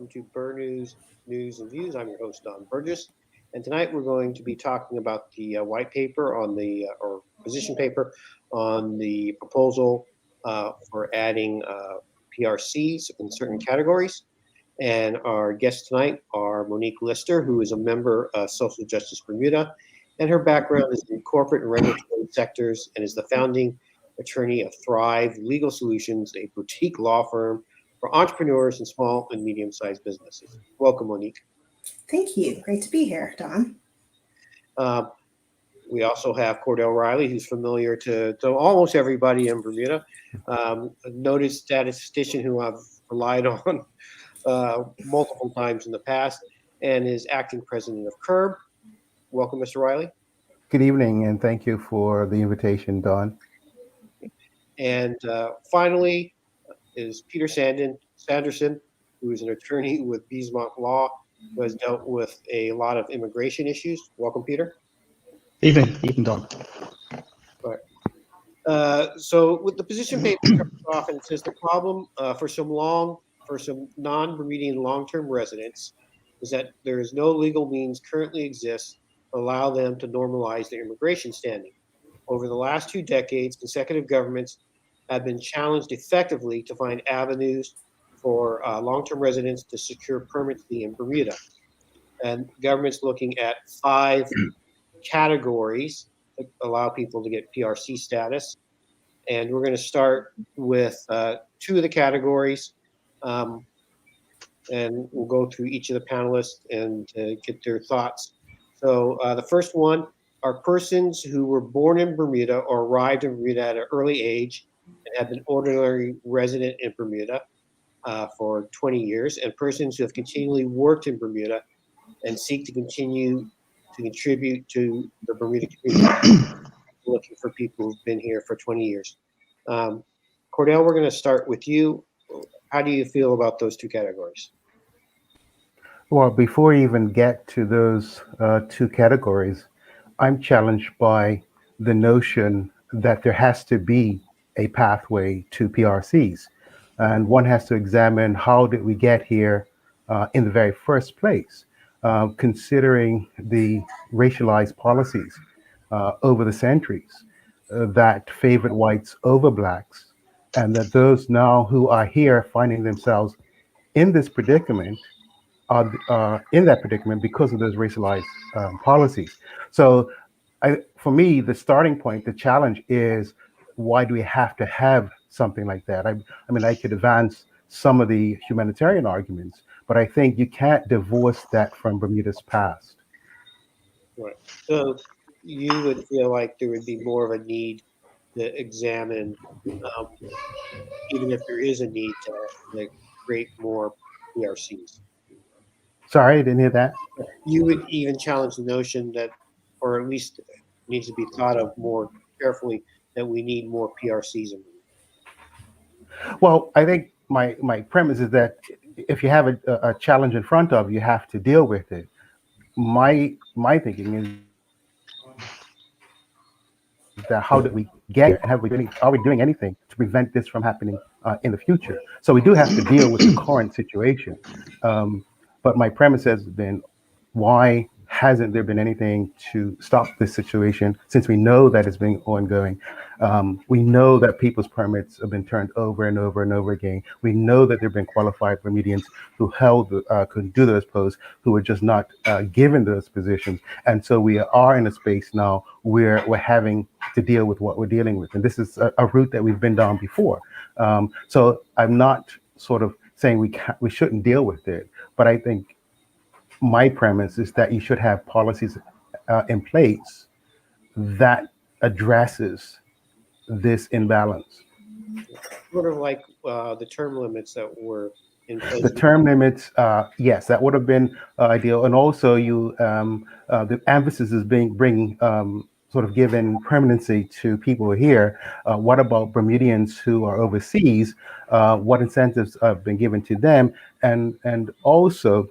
welcome to News and Views. I'm your host, Don Burgess. And tonight we're going to be talking about the white paper on the, or position paper on the proposal for adding PRCs in certain categories. And our guests tonight are Monique Lister, who is a member of Social Justice Bermuda, and her background is in corporate and regulatory sectors and is the founding attorney of Thrive Legal Solutions, a boutique law firm for entrepreneurs and small and medium-sized businesses. Welcome, Monique. Thank you. Great to be here, Don. We also have Cordell Riley, who's familiar to almost everybody in Bermuda, a noted statistician who I've relied on multiple times in the past, and is acting president of CURB. Welcome, Mr. Riley. Good evening, and thank you for the invitation, Don. And finally is Peter Sanderson, who is an attorney with Beesmont Law, who has dealt with a lot of immigration issues. Welcome, Peter. Evening, Don. All right. So with the position paper starts off, and it says the problem for some non-Bermudian long-term residents is that there is no legal means currently exists to allow them to normalize their immigration standing. Over the last 2 decades, consecutive governments have been challenged effectively to find avenues for long-term residents to secure permanency in Bermuda. And government's looking at 5 categories that allow people to get PRC status. And we're going to start with 2 of the categories. And we'll go through each of the panelists and get their thoughts. So the first one are persons who were born in Bermuda or arrived in Bermuda at an early age and have been ordinary resident in Bermuda for 20 years, and persons who have continually worked in Bermuda and seek to continue to contribute to the Bermuda community, looking for people who've been here for 20 years. Cordell, we're going to start with you. How do you feel about those 2 categories? Well, before we even get to those 2 categories, I'm challenged by the notion that there has to be a pathway to PRCs. And one has to examine how did we get here in the very first place, considering the racialized policies over the centuries that favored whites over blacks, and that those now who are here finding themselves in this predicament are in that predicament because of those racialized policies. So for me, the starting point, the challenge is, why do we have to have something like that? I mean, I could advance some of the humanitarian arguments, but I think you can't divorce that from Bermuda's past. Right. So you would feel like there would be more of a need to examine, even if there is a need to create more PRCs. Sorry, I didn't hear that. You would even challenge the notion that, or at least needs to be thought of more carefully, that we need more PRCs in. Well, I think my premise is that if you have a challenge in front of you, you have to deal with it. My thinking is that how did we get here? Are we doing anything to prevent this from happening in the future? So we do have to deal with the current situation. But my premise has been, why hasn't there been anything to stop this situation, since we know that it's been ongoing? We know that people's permits have been turned over and over and over again. We know that there have been qualified Bermudians who could do those posts, who were just not given those positions. And so we are in a space now where we're having to deal with what we're dealing with. And this is a route that we've been down before. So I'm not sort of saying we shouldn't deal with it, but I think my premise is that you should have policies in place that addresses this imbalance. Sort of like the term limits that were in place. The term limits, yes, that would have been ideal. And also the emphasis is bringing sort of given permanency to people here. What about Bermudians who are overseas? What incentives have been given to them? And also,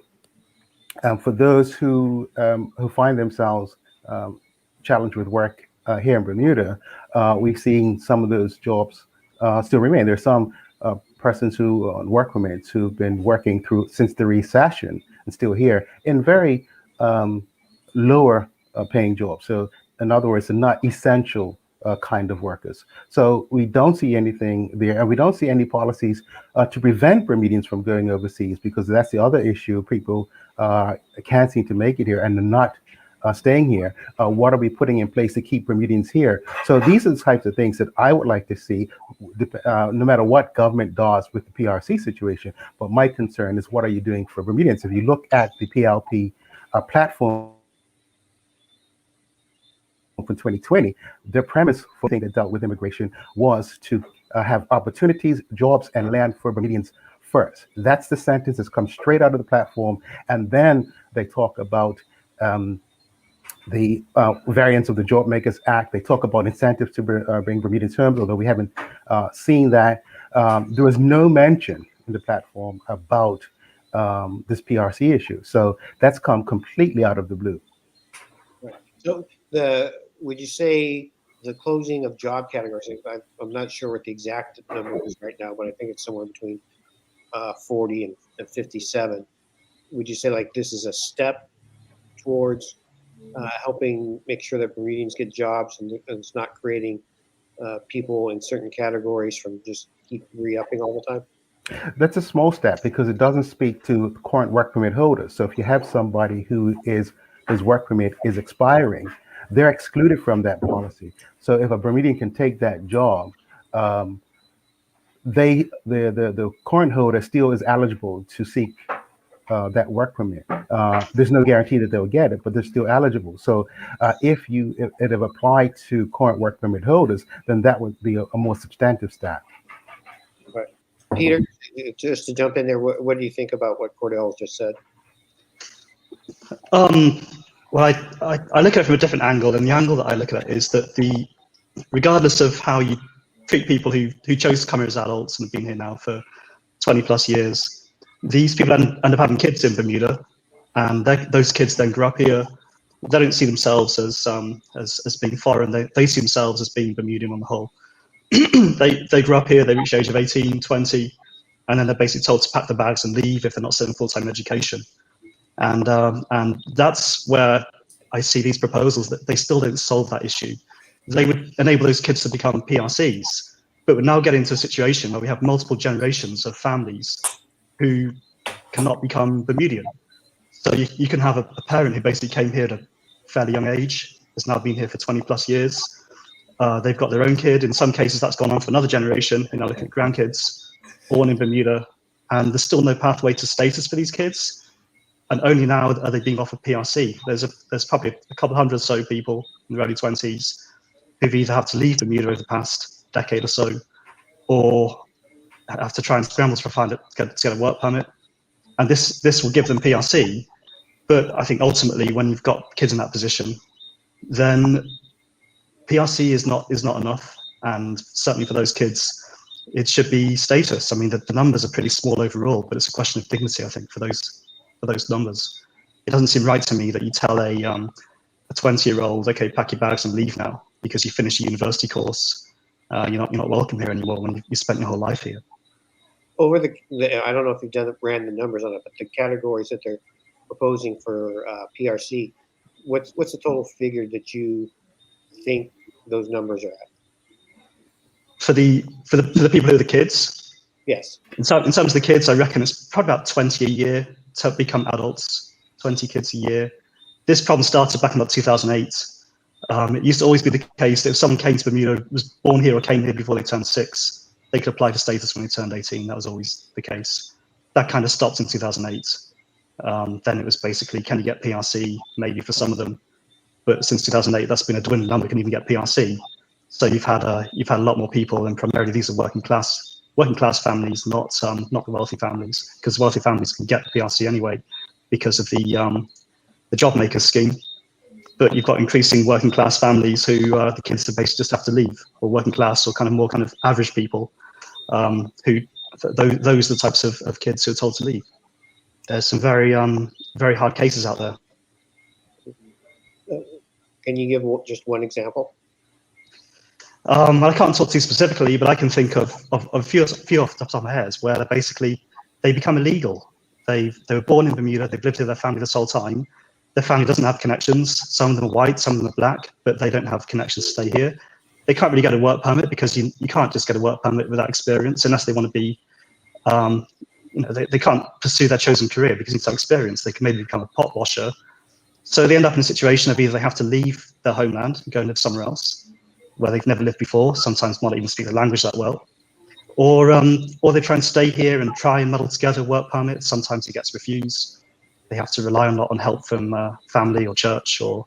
for those who find themselves challenged with work here in Bermuda, we've seen some of those jobs still remain. There's some persons who on work permits who've been working through since the recession and still here in very lower paying jobs. So in other words, they're not essential kind of workers. So we don't see anything there, and we don't see any policies to prevent Bermudians from going overseas, because that's the other issue. People can't seem to make it here and they're not staying here. What are we putting in place to keep Bermudians here? So these are the types of things that I would like to see, no matter what government does with the PRC situation. But my concern is, what are you doing for Bermudians? If you look at the PLP platform for 2020, the premise for the thing that dealt with immigration was to have opportunities, jobs, and land for Bermudians first. That's the sentence that's come straight out of the platform. And then they talk about the variants of the Job Makers Act. They talk about incentives to bring Bermudian terms, although we haven't seen that. There was no mention in the platform about this PRC issue. So that's come completely out of the blue. Right. So would you say the closing of job categories, I'm not sure what the exact number is right now, but I think it's somewhere between 40 and 57. Would you say like this is a step towards helping make sure that Bermudians get jobs, and it's not creating people in certain categories from just keep re-upping all the time? That's a small step because it doesn't speak to current work permit holders. So if you have somebody whose work permit is expiring, they're excluded from that policy. So if a Bermudian can take that job, the current holder still is eligible to seek that work permit. There's no guarantee that they'll get it, but they're still eligible. So if it have applied to current work permit holders, then that would be a more substantive step. Right. Peter, just to jump in there, what do you think about what Cordell just said? Well, I look at it from a different angle, and the angle that I look at it is that regardless of how you treat people who chose to come here as adults and have been here now for 20 plus years, these people end up having kids in Bermuda, and those kids then grow up here. They don't see themselves as being foreign. They see themselves as being Bermudian on the whole. They grow up here, they reach the age of 18, 20, and then they're basically told to pack their bags and leave if they're not still in full-time education. And that's where I see these proposals, that they still don't solve that issue. They would enable those kids to become PRCs, but we're now getting to a situation where we have multiple generations of families who cannot become Bermudian. So you can have a parent who basically came here at a fairly young age, has now been here for 20 plus years. They've got their own kid. In some cases, that's gone on for another generation. You know, looking at grandkids born in Bermuda, and there's still no pathway to status for these kids. And only now are they being offered PRC. There's probably a couple hundred or so people in their early 20s who've either had to leave Bermuda over the past decade or so, or have to try and scramble to get a work permit. And this will give them PRC. But I think ultimately, when you've got kids in that position, then PRC is not enough. And certainly for those kids, it should be status. I mean, the numbers are pretty small overall, but it's a question of dignity, I think, for those numbers. It doesn't seem right to me that you tell a 20-year-old, okay, pack your bags and leave now because you finished a university course. You're not welcome here anymore when you spent your whole life here. Over I don't know if you've ran the numbers on it, but the categories that they're proposing for PRC, what's the total figure that you think those numbers are at? For the people who are the kids? Yes. In terms of the kids, I reckon it's probably about 20 a year to become adults, 20 kids a year. This problem started back in about 2008. It used to always be the case that if someone came to Bermuda, was born here or came here before they turned 6, they could apply for status when they turned 18. That was always the case. That kind of stopped in 2008. Then it was basically, can you get PRC? Maybe for some of them. But since 2008, that's been a dwindling number, can even get PRC. So you've had a lot more people, and primarily these are working class families, not the wealthy families, because wealthy families can get PRC anyway because of the job makers scheme. But you've got increasing working class families who the kids are basically just have to leave, or working class, or more kind of average people who those are the types of kids who are told to leave. There's some very hard cases out there. Can you give just one example? I can't talk too specifically, but I can think of a few off the top of my head where they become illegal. They were born in Bermuda, they've lived with their family this whole time. Their family doesn't have connections. Some of them are white, some of them are black, but they don't have connections to stay here. They can't really get a work permit because you can't just get a work permit without experience unless they want to be, they can't pursue their chosen career because they need some experience. They can maybe become a pot washer. So they end up in a situation of either they have to leave their homeland and go and live somewhere else where they've never lived before, sometimes not even speak the language that well, or they try and stay here and try and muddle together work permits. Sometimes it gets refused. They have to rely a lot on help from family or church or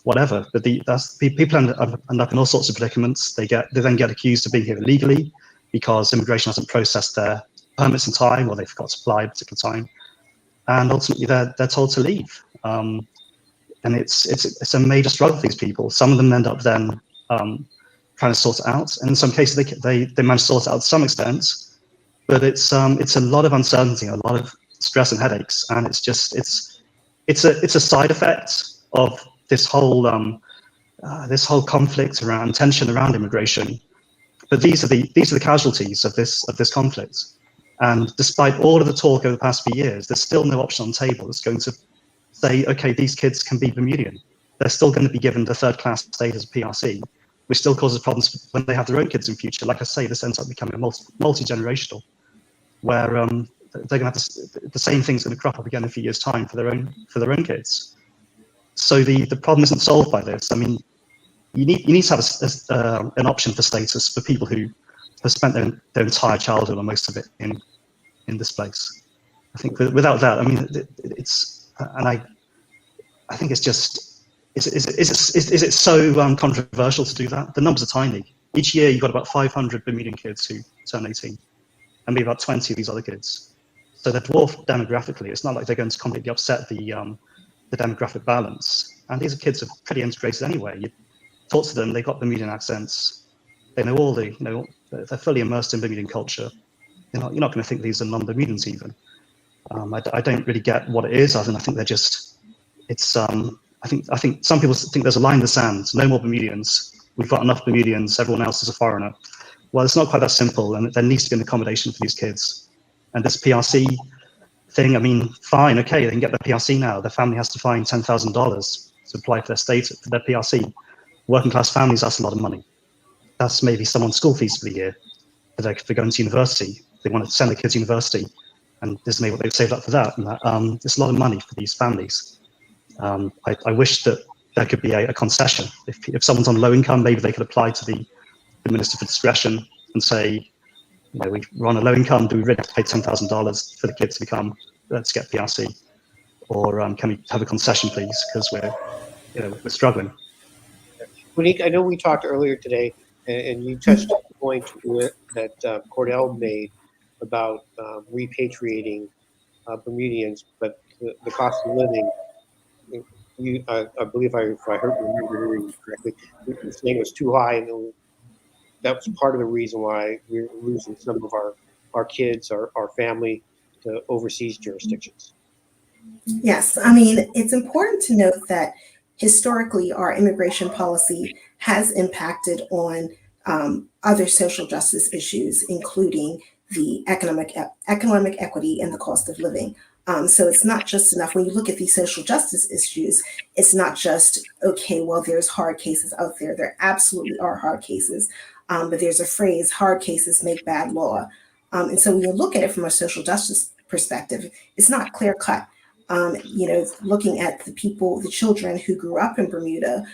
whatever. But people end up in all sorts of predicaments. They then get accused of being here illegally because immigration hasn't processed their permits in time, or they forgot to apply at a particular time, and ultimately they're told to leave. And it's a major struggle for these people. Some of them end up then trying to sort it out, and in some cases they manage to sort it out to some extent. But it's a lot of uncertainty, a lot of stress and headaches, and it's a side effect of this whole conflict around tension around immigration. But these are the casualties of this conflict. And despite all of the talk over the past few years, there's still no option on the table that's going to say, okay, these kids can be Bermudian. They're still going to be given the third-class status of PRC, which still causes problems when they have their own kids in future. Like I say, this ends up becoming a multi-generational, where they're going to have the same thing's going to crop up again in a few years' time for their own kids. So the problem isn't solved by this. I mean, you need to have an option for status for people who have spent their entire childhood or most of it in this place. I think without that, I mean, I think it's just is it so controversial to do that? The numbers are tiny. Each year you've got about 500 Bermudian kids who turn 18, and maybe about 20 of these other kids. So they're dwarfed demographically. It's not like they're going to completely upset the demographic balance. And these are kids who are pretty integrated anyway. You talk to them, they've got Bermudian accents. They know all they're fully immersed in Bermudian culture. You're not going to think these are non-Bermudians even. I don't really get what it is. I think they're just. I think some people think there's a line in the sand. No more Bermudians. We've got enough Bermudians. Everyone else is a foreigner. Well, it's not quite that simple, and there needs to be an accommodation for these kids. And this PRC thing, I mean, fine, okay, they can get their PRC now. Their family has to find $10,000 to apply for their status, for their PRC. Working class families, that's a lot of money. That's maybe someone's school fees for the year. For going to university, they want to send their kids to university, and this is maybe what they've saved up for that. And it's a lot of money for these families. I wish that there could be a concession. If someone's on low income, maybe they could apply to the Minister for Discretion and say, we're on a low income, do we really have to pay $10,000 for the kids to get PRC? Or can we have a concession, please, because we're struggling. Monique, I know we talked earlier today, and you touched on the point that Cordell made about repatriating Bermudians, but the cost of living. I believe if I remember hearing correctly, you were saying it was too high, and that was part of the reason why we're losing some of our kids, our family, to overseas jurisdictions. Yes, I mean, it's important to note that historically our immigration policy has impacted on other social justice issues, including the economic equity and the cost of living. So it's not just enough when you look at these social justice issues, it's not just, okay, well, there's hard cases out there. There absolutely are hard cases, but there's a phrase, hard cases make bad law. And so when you look at it from a social justice perspective, it's not clear cut. Looking at the children who grew up in Bermuda,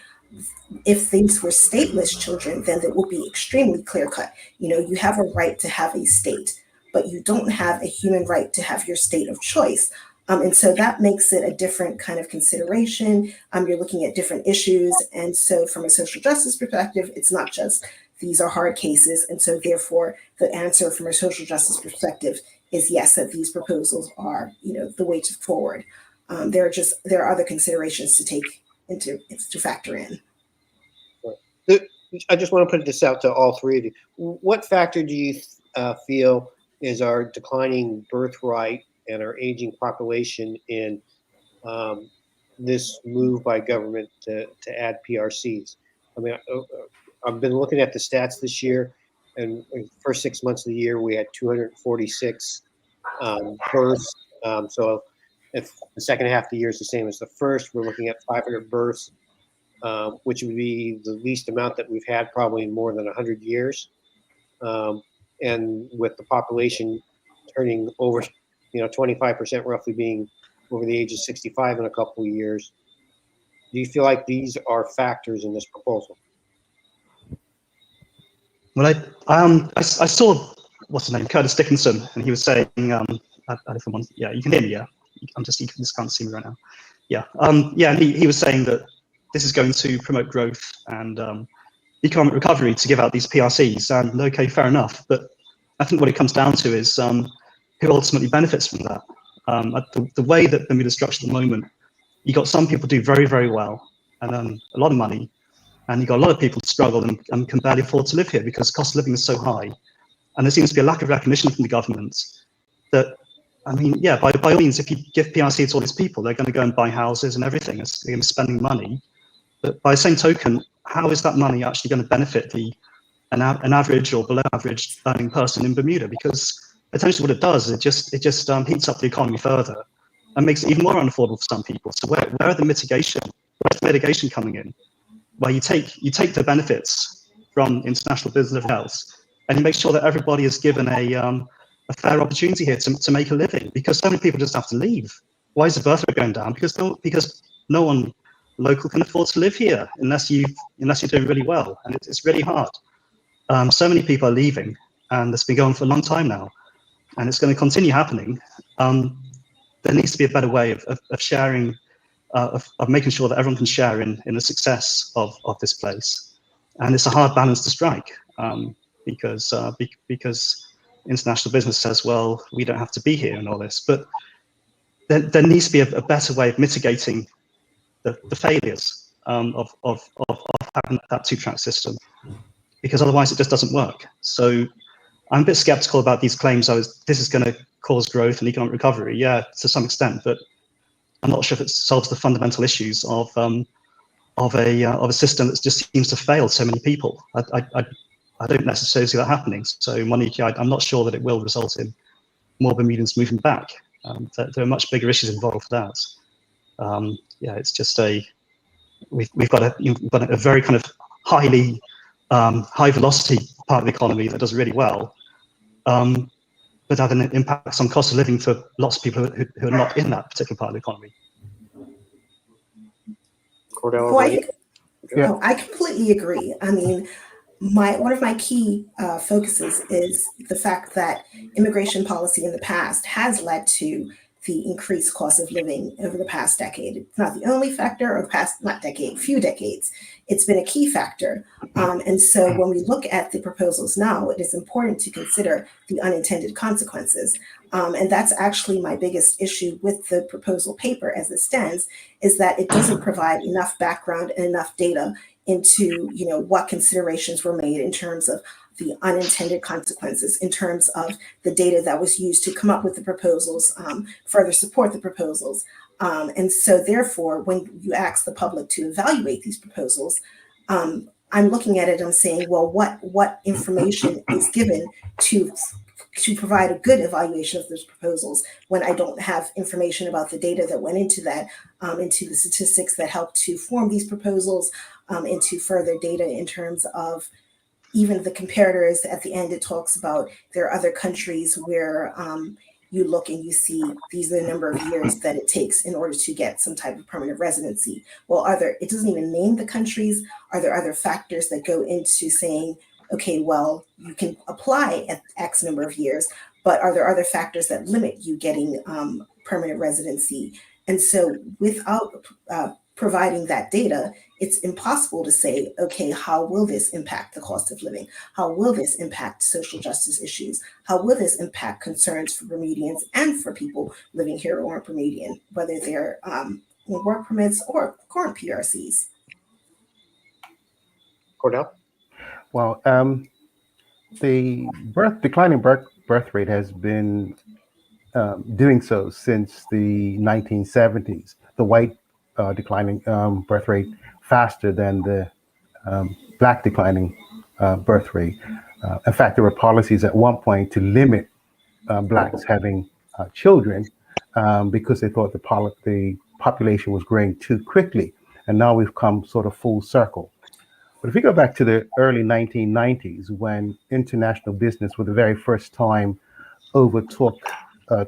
if these were stateless children, then it would be extremely clear cut. You have a right to have a state, but you don't have a human right to have your state of choice. And so that makes it a different kind of consideration. You're looking at different issues. And so from a social justice perspective, it's not just these are hard cases. And so therefore, the answer from a social justice perspective is yes, that these proposals are, the way forward. There are other considerations to take to factor in. I just want to put this out to all three of you. What factor do you feel is our declining birth rate and our aging population in this move by government to add PRCs? I mean, I've been looking at the stats this year, and the first 6 months of the year, we had 246 births. So if the second half of the year is the same as the first, we're looking at 500 births, which would be the least amount that we've had probably in more than 100 years. And with the population turning over, 25% roughly being over the age of 65 in a couple of years, do you feel like these are factors in this proposal? Well, I saw what's his name, Curtis Dickinson, and he was saying, yeah, you can hear me, yeah. You just can't see me right now. Yeah, yeah, and he was saying that this is going to promote growth and economic recovery to give out these PRCs, and okay, fair enough. But I think what it comes down to is who ultimately benefits from that. The way that Bermuda is structured at the moment, you got some people do very, very well and earn a lot of money, and you got a lot of people struggle and can barely afford to live here because cost of living is so high. And there seems to be a lack of recognition from the government that, I mean, yeah, by all means, if you give PRC to all these people, they're going to go and buy houses and everything. They're going to be spending money. But by the same token, how is that money actually going to benefit an average or below average earning person in Bermuda? Because essentially what it does is it just heats up the economy further and makes it even more unaffordable for some people. So where are the mitigation? Where's the mitigation coming in? Where you take the benefits from international business and everything else, and you make sure that everybody is given a fair opportunity here to make a living, because so many people just have to leave. Why is the birth rate going down? Because no one local can afford to live here unless you're doing really well, and it's really hard. So many people are leaving, and it's been going for a long time now, and it's going to continue happening. There needs to be a better way of sharing, of making sure that everyone can share in the success of this place, and it's a hard balance to strike because international business says, well, we don't have to be here and all this, but there needs to be a better way of mitigating the failures of having that two-track system, because otherwise it just doesn't work. So I'm a bit skeptical about these claims. This is going to cause growth and economic recovery. Yeah, to some extent, but I'm not sure if it solves the fundamental issues of a system that just seems to fail so many people. I don't necessarily see that happening. So Monique, I'm not sure that it will result in more Bermudans moving back. There are much bigger issues involved with that. Yeah, it's just we've got a very kind of highly high velocity part of the economy that does really well, but having an impact on cost of living for lots of people who are not in that particular part of the economy. Cordell, I completely agree. I mean, one of my key focuses is the fact that immigration policy in the past has led to the increased cost of living over the past decade. It's not the only factor, or the past, not decade, few decades. It's been a key factor. And so when we look at the proposals now, it is important to consider the unintended consequences. And that's actually my biggest issue with the proposal paper as it stands, is that it doesn't provide enough background and enough data into, what considerations were made in terms of the unintended consequences, in terms of the data that was used to come up with the proposals, further support the proposals. And so therefore, when you ask the public to evaluate these proposals, I'm looking at it, I'm saying, well, what information is given to provide a good evaluation of those proposals when I don't have information about the data that went into that, into the statistics that helped to form these proposals, into further data in terms of even the comparators. At the end, it talks about there are other countries where you look and you see these are the number of years that it takes in order to get some type of permanent residency. Well, it doesn't even name the countries. Are there other factors that go into saying, okay, well, you can apply at X number of years, but are there other factors that limit you getting permanent residency? And so without providing that data, it's impossible to say, okay, how will this impact the cost of living? How will this impact social justice issues? How will this impact concerns for Bermudians and for people living here who aren't Bermudian, whether they're work permits or current PRCs? Cordell? Well, the declining birth rate has been doing so since the 1970s. The white declining birth rate faster than the black declining birth rate. In fact, there were policies at one point to limit blacks having children because they thought the population was growing too quickly. And now we've come sort of full circle. But if we go back to the early 1990s, when international business for the very first time overtook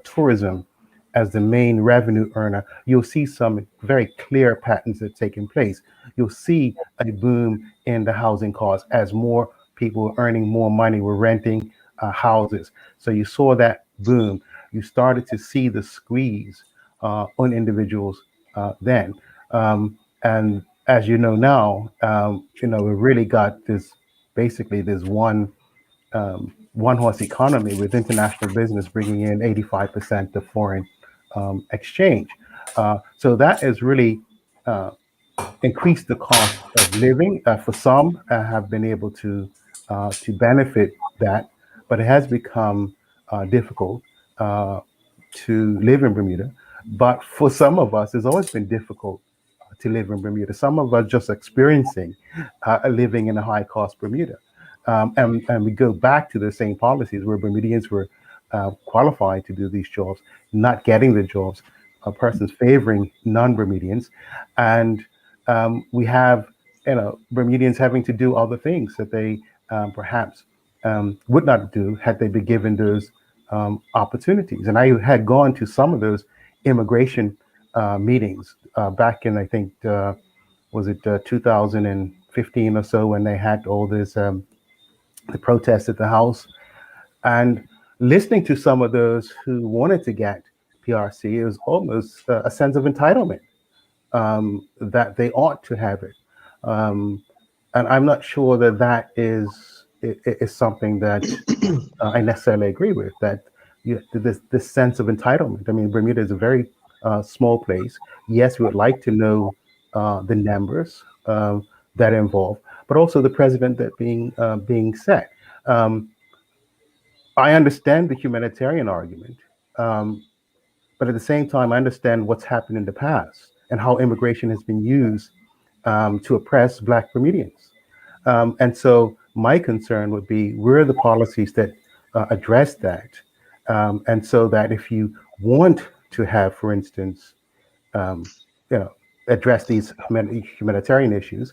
tourism as the main revenue earner, you'll see some very clear patterns that are taking place. You'll see a boom in the housing costs as more people were earning more money, were renting houses. So you saw that boom. You started to see the squeeze on individuals then. And as you know now, we really got this, basically this one horse economy with international business bringing in 85% of foreign exchange. So that has really increased the cost of living. For some have been able to benefit that, but it has become difficult to live in Bermuda. But for some of us, it's always been difficult to live in Bermuda. Some of us just experiencing living in a high cost Bermuda. And we go back to the same policies where Bermudians were qualified to do these jobs, not getting the jobs, persons favoring non-Bermudians. And we have, Bermudians having to do other things that they perhaps would not do had they been given those opportunities. And I had gone to some of those immigration meetings back in, I think, was it 2015 or so, when they had all this, the protests at the House. And listening to some of those who wanted to get PRC, it was almost a sense of entitlement that they ought to have it. And I'm not sure that is something that I necessarily agree with, that this sense of entitlement. I mean, Bermuda is a very small place. Yes, we would like to know the numbers that are involved, but also the president that being set. I understand the humanitarian argument, but at the same time, I understand what's happened in the past and how immigration has been used to oppress Black Bermudians. And so my concern would be, where are the policies that address that? And so that if you want to have, for instance, address these humanitarian issues,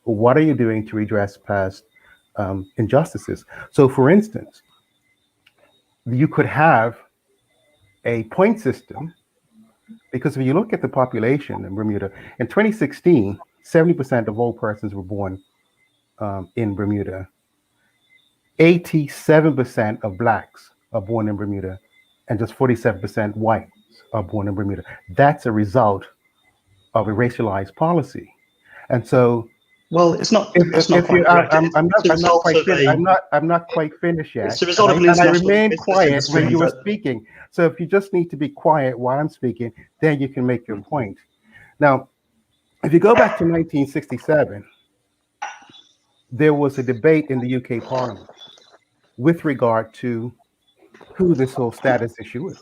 what are you doing to redress past injustices? So, for instance, you could have a point system, because if you look at the population in Bermuda, in 2016, 70% of all persons were born in Bermuda. 87% of Blacks are born in Bermuda, and just 47% whites are born in Bermuda. That's a result of a racialized policy. And so, well, it's not. If not quite you, correct. I'm not quite finished yet. It's a result of an and I international remain business quiet industry when you were that- speaking. So if you just need to be quiet while I'm speaking, then you can make your point. Now, if you go back to 1967, there was a debate in the UK Parliament with regard to who this whole status issue is.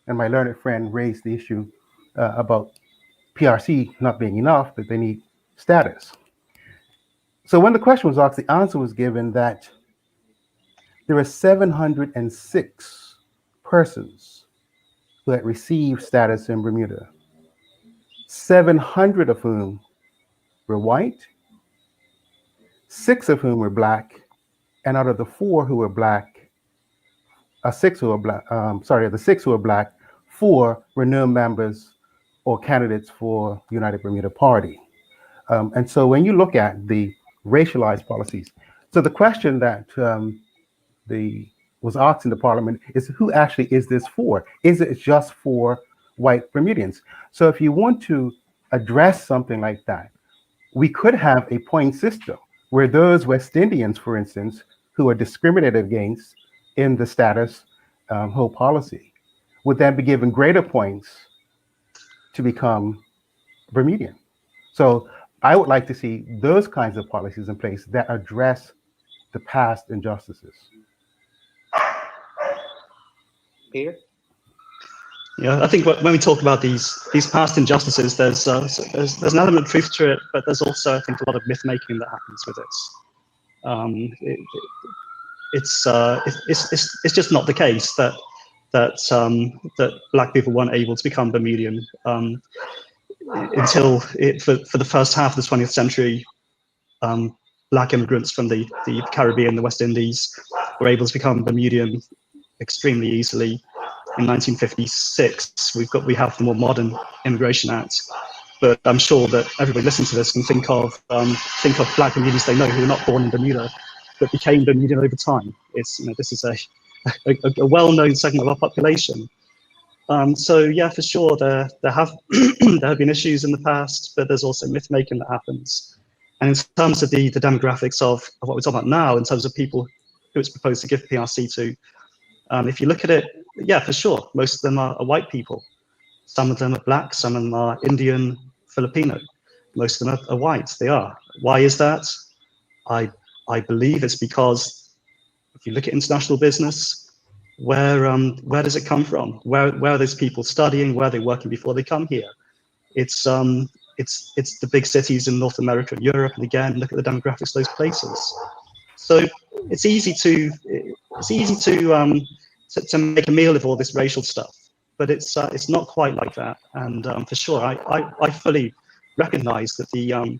And my learned friend raised the issue about PRC not being enough, that they need status. So when the question was asked, the answer was given that there are 706 persons who had received status in Bermuda, 700 of whom were white, 6 of whom were Black, and out of the 4 who were Black, 6 who were Black, the 6 who were Black, 4 were no members or candidates for the United Bermuda Party. And so when you look at the racialized policies, so the question that was asked in the Parliament is, who actually is this for? Is it just for white Bermudians? So if you want to address something like that, we could have a point system where those West Indians, for instance, who are discriminated against in the status whole policy, would then be given greater points to become Bermudian. So I would like to see those kinds of policies in place that address the past injustices. Peter? Yeah, I think when we talk about these past injustices, there's an element of truth to it, but there's also, I think, a lot of myth making that happens with it. It's just not the case that black people weren't able to become Bermudian until for the first half of the 20th century. Black immigrants from the Caribbean, the West Indies, were able to become Bermudian extremely easily. In 1956, we have the more modern Immigration Act, but I'm sure that everybody listening to this can think of black Bermudians they know who were not born in Bermuda, but became Bermudian over time. It's this is a well-known segment of our population. So yeah, for sure, there have there have been issues in the past, but there's also myth making that happens. And in terms of the demographics of what we're talking about now, in terms of people who it's proposed to give PRC to, if you look at it, yeah, for sure, most of them are white people. Some of them are black, some of them are Indian, Filipino. Most of them are white. They are. Why is that? I believe it's because if you look at international business, where does it come from? Where are those people studying? Where are they working before they come here? It's the big cities in North America and Europe, and again, look at the demographics of those places. So it's easy to make a meal of all this racial stuff, but it's not quite like that. And for sure, I fully recognise that the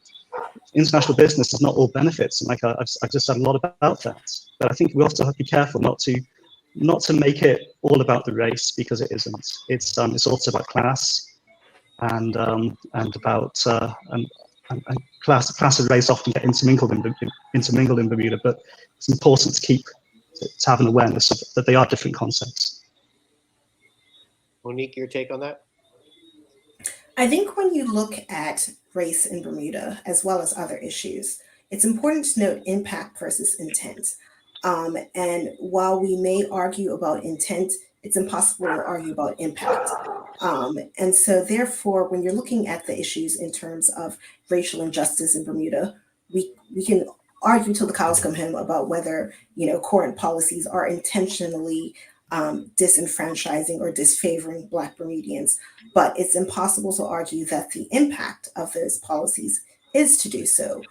international business is not all benefits, and like I've just said a lot about that. But I think we also have to be careful not to make it all about the race, because it isn't. It's also about class. And about and class and race often get intermingled in Bermuda, but it's important to have an awareness of that they are different concepts. Monique, your take on that? I think when you look at race in Bermuda, as well as other issues, it's important to note impact versus intent. And while we may argue about intent, it's impossible to argue about impact. And so therefore, when you're looking at the issues in terms of racial injustice in Bermuda, we can argue till the cows come home about whether, current policies are intentionally disenfranchising or disfavoring Black Bermudians. But it's impossible to argue that the impact of those policies is to do so.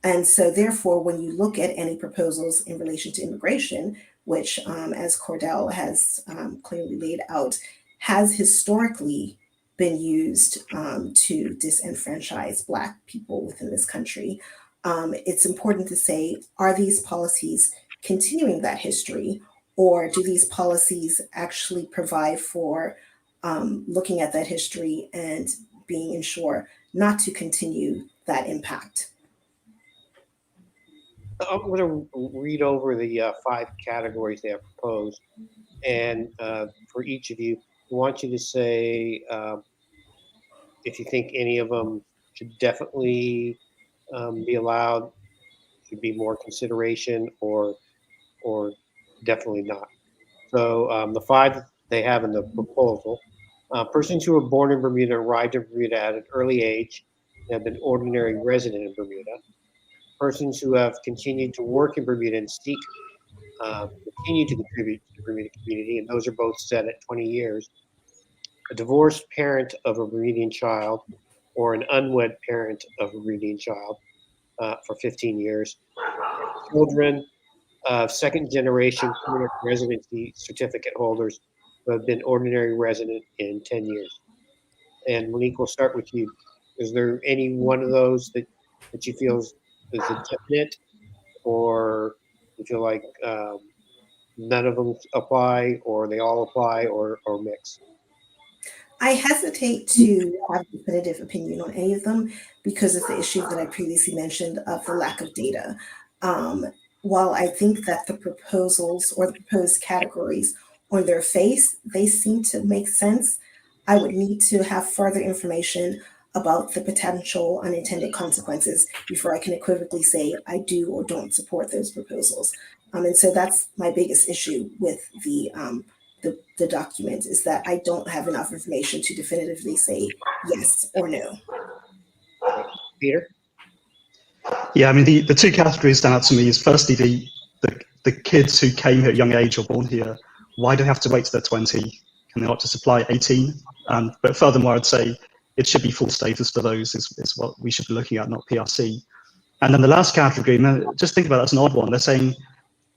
And so therefore, when you look at any proposals in relation to immigration, which, as Cordell has clearly laid out, has historically been used to disenfranchise Black people within this country, it's important to say, are these policies continuing that history, or do these policies actually provide for looking at that history and being ensured not to continue that impact? I'm going to read over the 5 categories they have proposed, and for each of you, I want you to say if you think any of them should definitely be allowed, should be more consideration, or definitely not. So the 5 they have in the proposal: persons who were born in Bermuda arrived in Bermuda at an early age and have been ordinary resident in Bermuda. Persons who have continued to work in Bermuda and seek continue to contribute to the Bermuda community, and those are both set at 20 years. A divorced parent of a Bermudian child, or an unwed parent of a Bermudian child for 15 years. Children of second-generation permanent residency certificate holders who have been ordinary resident in 10 years. And Monique, we'll start with you. Is there any one of those that you feel is a definite, or you feel like none of them apply, or they all apply, or mix? I hesitate to have a definitive opinion on any of them because of the issue that I previously mentioned of the lack of data. While I think that the proposals or the proposed categories on their face, they seem to make sense, I would need to have further information about the potential unintended consequences before I can equivocally say I do or don't support those proposals. And so that's my biggest issue with the document, is that I don't have enough information to definitively say yes or no. Peter? Yeah, I mean, the 2 categories stand out to me is firstly the kids who came here at a young age or born here. Why do they have to wait till they're 20? Can they not just apply 18? But furthermore, I'd say it should be full status for those is what we should be looking at, not PRC. And then the last category, just think about it, that's an odd one.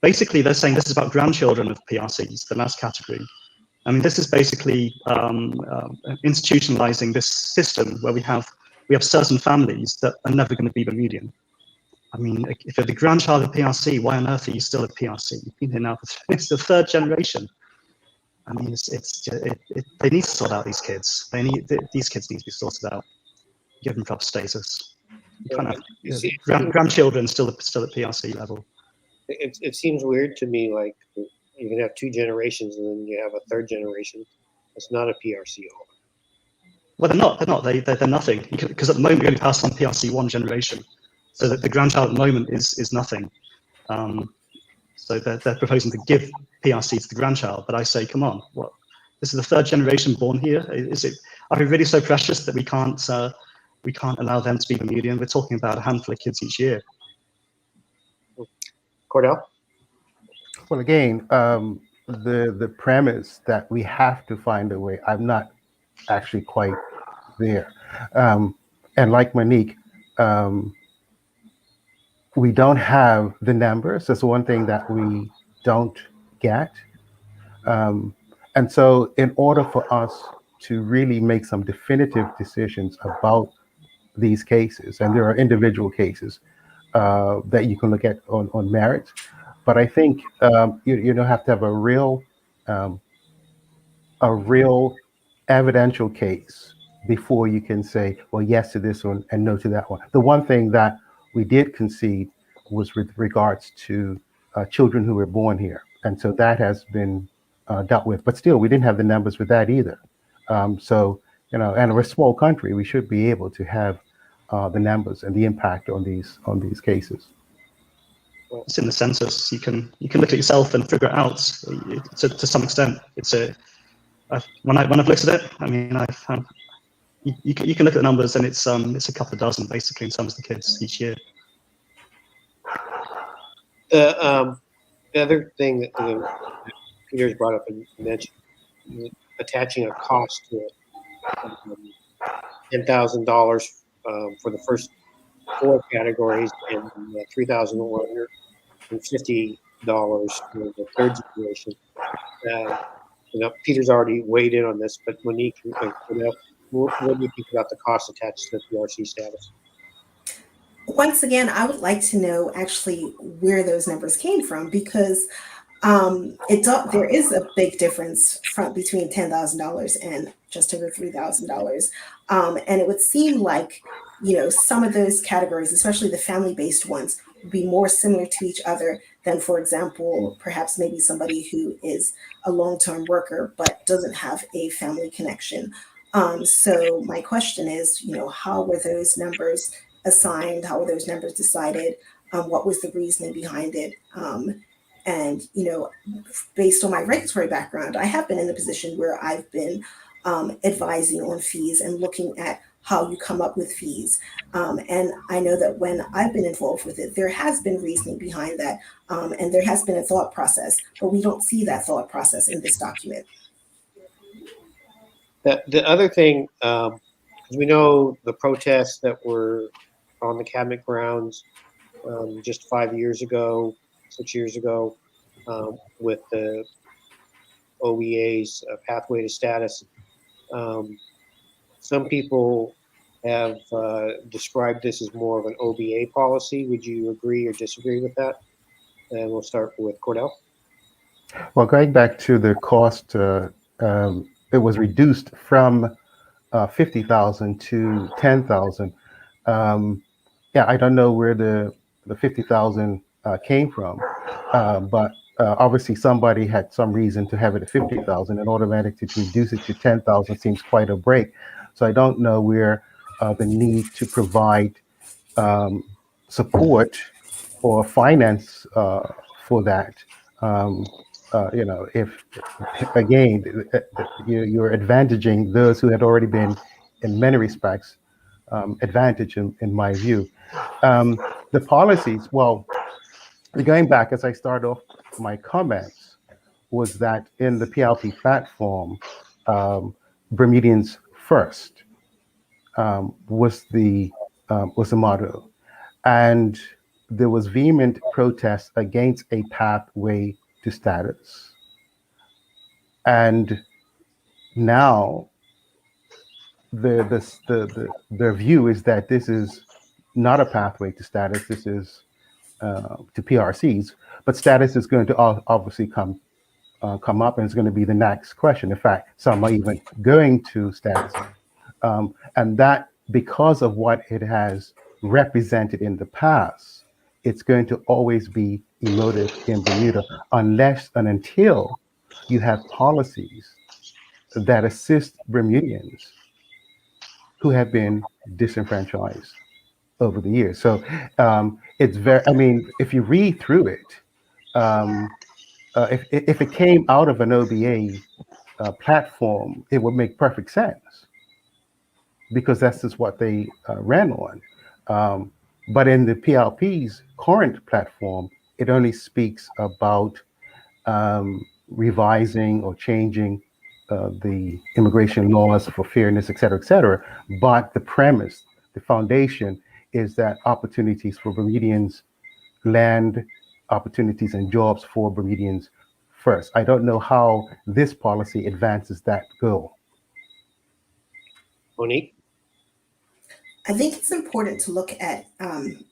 Basically, they're saying this is about grandchildren of PRCs, the last category. I mean, this is basically institutionalizing this system where we have certain families that are never going to be Bermudian. I mean, if you're the grandchild of PRC, why on earth are you still a PRC? You've been here now it's the third generation. I mean, they need to sort out these kids. These kids need to be sorted out. Give them proper status. You can't have grandchildren still at PRC level. It seems weird to me, like you can have two generations and then you have a third generation. It's not a PRC holder. Well, they're not. They're nothing. Because at the moment we only pass on PRC one generation, so that the grandchild at the moment is nothing. So they're proposing to give PRC to the grandchild, but I say, come on, what? This is the third generation born here. Are we really so precious that we can't allow them to be Bermudian? We're talking about a handful of kids each year. Cordell? Well, again, the premise that we have to find a way, I'm not actually quite there. And like Monique, we don't have the numbers. That's one thing that we don't get. And so in order for us to really make some definitive decisions about these cases, and there are individual cases that you can look at on merit, but I think you don't have to have a real evidential case before you can say, well, yes to this one and no to that one. The one thing that we did concede was with regards to children who were born here. And so that has been dealt with. But still, we didn't have the numbers with that either. So, and we're a small country, we should be able to have the numbers and the impact on these cases. It's in the census. You can look at yourself and figure it out to some extent. When I've looked at it, I mean, you can look at the numbers, and it's a couple of dozen basically in terms of the kids each year. The other thing that Peter's brought up and mentioned, attaching a cost to it, $10,000 for the first four categories and $3,150 for the third generation. Peter's already weighed in on this, but Monique, what do you think about the cost attached to the PRC status? Once again, I would like to know actually where those numbers came from, because there is a big difference between $10,000 and just over $3,000. And it would seem like, some of those categories, especially the family-based ones, would be more similar to each other than, for example, perhaps maybe somebody who is a long-term worker but doesn't have a family connection. So my question is, how were those numbers assigned? How were those numbers decided? What was the reasoning behind it? And, based on my regulatory background, I have been in a position where I've been advising on fees and looking at how you come up with fees. And I know that when I've been involved with it, there has been reasoning behind that, and there has been a thought process, but we don't see that thought process in this document. The other thing, because we know the protests that were on the cabinet grounds just 5 years ago, 6 years ago, with the OEA's pathway to status. Some people have described this as more of an OBA policy. Would you agree or disagree with that? And we'll start with Cordell. Well, going back to the cost, it was reduced from 50,000 to 10,000. Yeah, I don't know where the 50,000 came from, but obviously somebody had some reason to have it at 50,000, and automatically to reduce it to 10,000 seems quite a break. So I don't know where the need to provide support or finance for that. If again, you're advantaging those who had already been, in many respects, advantaged in my view. The policies, well, going back as I start off my comments, was that in the PLP platform, Bermudians first was the motto. and there was vehement protest against a pathway to status. And now their view is that this is not a pathway to status. This is to PRCs, but status is going to obviously come up, and it's going to be the next question. In fact, some are even going to status, and that because of what it has represented in the past, it's going to always be emotive in Bermuda unless and until you have policies that assist Bermudians who have been disenfranchised over the years. So it's very, I mean, if you read through it, if it came out of an OBA platform, it would make perfect sense because that's just what they ran on. But in the PLP's current platform, it only speaks about revising or changing the immigration laws for fairness, et cetera, et cetera. But the premise, the foundation is that opportunities for Bermudians, land opportunities and jobs for Bermudians first. I don't know how this policy advances that goal. Monique? I think it's important to look at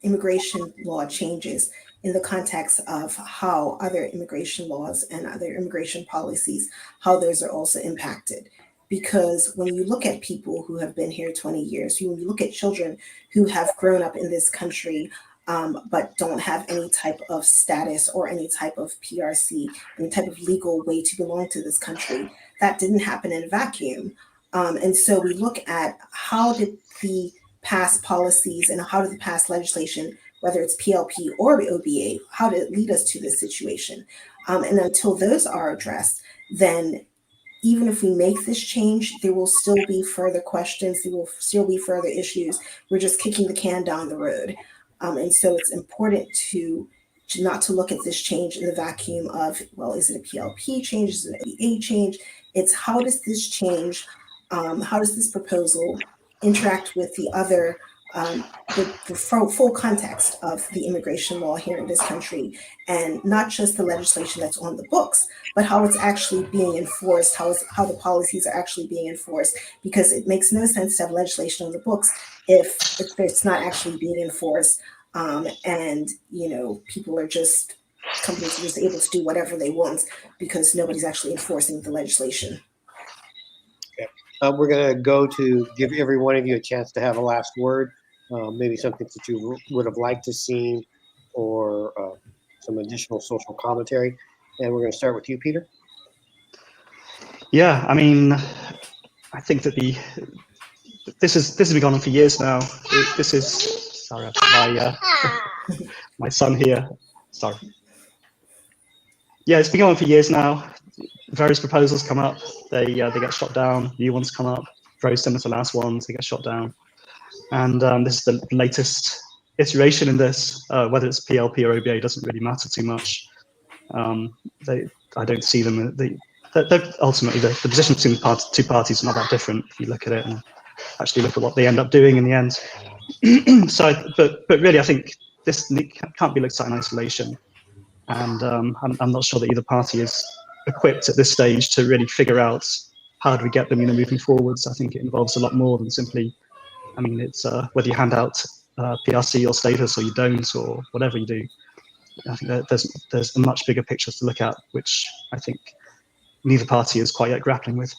immigration law changes in the context of how other immigration laws and other immigration policies, how those are also impacted. Because when you look at people who have been here 20 years, when you look at children who have grown up in this country but don't have any type of status or any type of PRC, any type of legal way to belong to this country, that didn't happen in a vacuum. And so we look at how did the past policies and how did the past legislation, whether it's PLP or OBA, how did it lead us to this situation? And until those are addressed, then even if we make this change, there will still be further questions, there will still be further issues. We're just kicking the can down the road. And so it's important to not to look at this change in the vacuum of, well, is it a PLP change, is it an OBA change? It's how does this change, how does this proposal interact with the other, the full context of the immigration law here in this country, and not just the legislation that's on the books, but how it's actually being enforced, how the policies are actually being enforced, because it makes no sense to have legislation on the books if it's not actually being enforced, and people are just, companies are just able to do whatever they want because nobody's actually enforcing the legislation. We're going to go to give every one of you a chance to have a last word, maybe something that you would have liked to see, or some additional social commentary. And we're going to start with you, Peter. Yeah, I mean, I think that this has been going on for years now. This is, sorry, I've got my son here. Sorry. Yeah, it's been going on for years now. Various proposals come up, they get shot down. New ones come up, very similar to the last ones, they get shot down. And this is the latest iteration in this. Whether it's PLP or OBA doesn't really matter too much. I don't see them. Ultimately, the position between the two parties are not that different if you look at it and actually look at what they end up doing in the end. But really, I think this can't be looked at in isolation. And I'm not sure that either party is equipped at this stage to really figure out how do we get them moving forwards. I think it involves a lot more than simply, I mean, it's whether you hand out PRC or status or you don't, or whatever you do. I think that there's a much bigger picture to look at, which I think neither party is quite yet grappling with.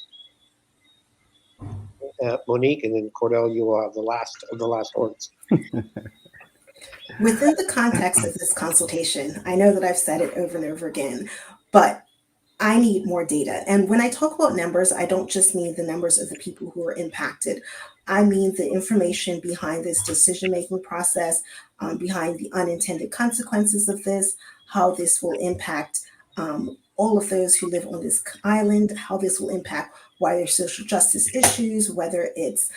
Monique, and then Cordell, you will have the last of the last words. Within the context of this consultation, I know that I've said it over and over again, but I need more data. And when I talk about numbers, I don't just mean the numbers of the people who are impacted. I mean the information behind this decision-making process, behind the unintended consequences of this, how this will impact all of those who live on this island, how this will impact why there's social justice issues, whether it's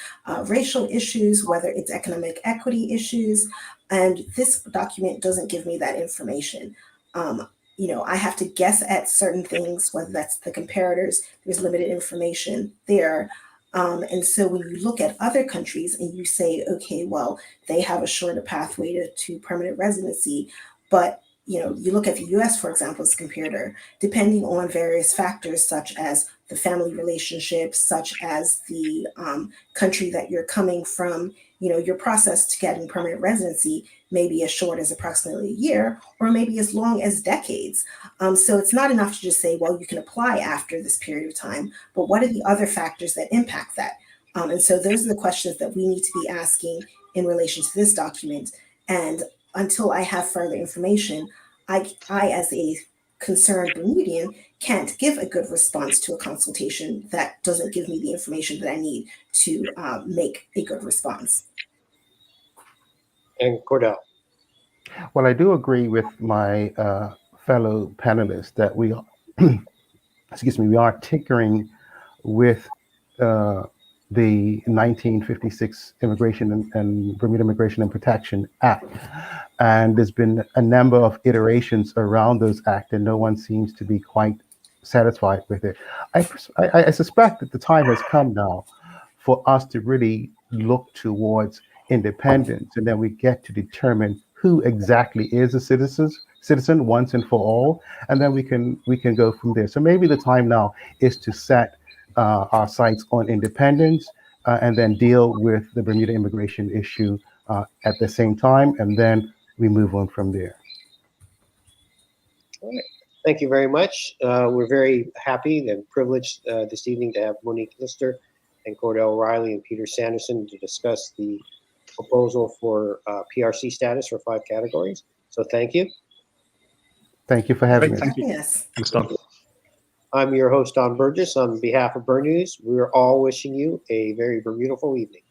racial issues, whether it's economic equity issues. And this document doesn't give me that information. I have to guess at certain things, whether that's the comparators, there's limited information there. And so when you look at other countries and you say, okay, well, they have a shorter pathway to permanent residency, but you look at the US, for example, as a comparator, depending on various factors such as the family relationship, such as the country that you're coming from, your process to getting permanent residency may be as short as approximately a year, or maybe as long as decades. So it's not enough to just say, well, you can apply after this period of time, but what are the other factors that impact that? And so those are the questions that we need to be asking in relation to this document. And until I have further information, I as a concerned Bermudian, can't give a good response to a consultation that doesn't give me the information that I need to make a good response. And Cordell. Well, I do agree with my fellow panelists that we are, excuse me, we are tinkering with the 1956 Immigration and Bermuda Immigration and Protection Act. And there's been a number of iterations around those acts, and no one seems to be quite satisfied with it. I suspect that the time has come now for us to really look towards independence, and then we get to determine who exactly is a citizen once and for all, and then we can go from there. So maybe the time now is to set our sights on independence, and then deal with the Bermuda immigration issue at the same time, and then we move on from there. All right. Thank you very much. We're very happy and privileged this evening to have Monique Lister and Cordell Riley and Peter Sanderson to discuss the proposal for PRC status for 5 categories. So thank you. Thank you for having Great, me. thank you. Yes. Thanks, Don. I'm your host, Don Burgess. On behalf of Burn News, we're all wishing you a very beautiful evening.